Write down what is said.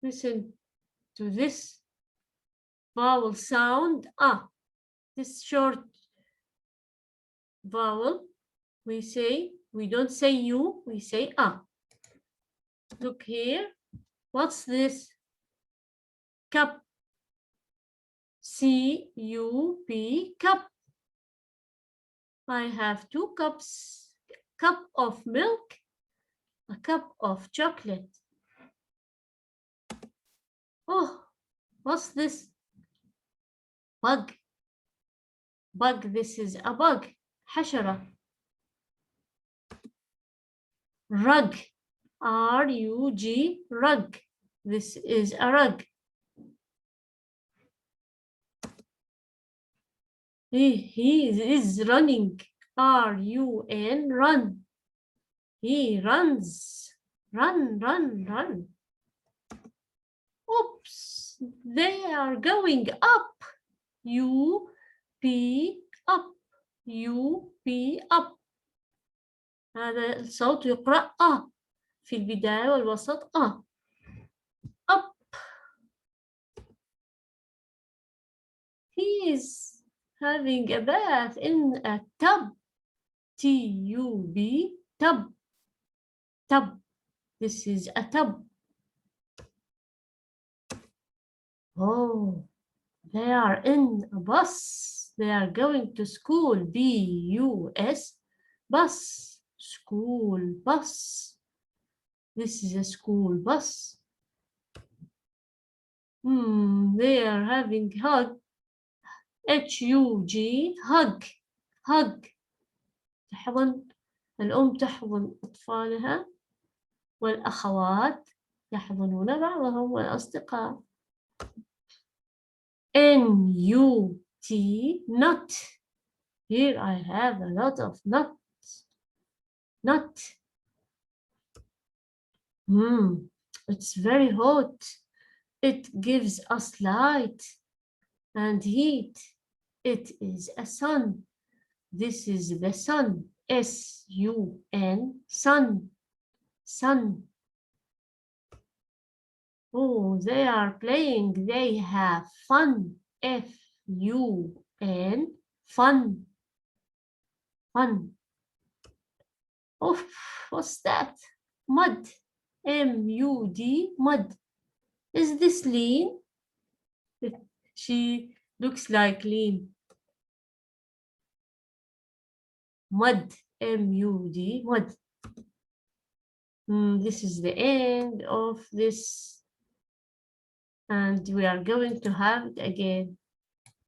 Listen to this vowel sound. Ah, this short vowel. We don't say you, we say ah. Look here. What's this? Cup. C-U-P, cup. I have 2 cups. Cup of milk, a cup of chocolate. Oh, what's this? Bug. Bug, this is a bug. حشرة. Rug. R-U-G, rug. This is a rug. He is running. R-U-N, run. He runs. Run, run, run. Oops, they are going up. U-P, up. U-P, up. هذا الصوت يقرأ في البداية والوسط up. He is having a bath in a tub. T-U-B, tub. Tub. This is a tub. Oh, they are in a bus. They are going to school. B-U-S, bus. School bus. This is a school bus. They are having hug. H-U-G, hug. Hug. تحضن الأم تحضن أطفالها والأخوات يحضنون بعضهم والأصدقاء. N-U-T, nut. Here I have a lot of nuts. Nut. It's very hot. It gives us light and heat. It is a sun. This is the sun. S-U-N, sun. Sun. Oh, they are playing. They have fun. F-U-N, fun. Fun. Oh, what's that? Mud. M-U-D, mud. Is this Lean? She looks like Lean. Mud. M-U-D, mud. This is the end of this. And we are going to have it again.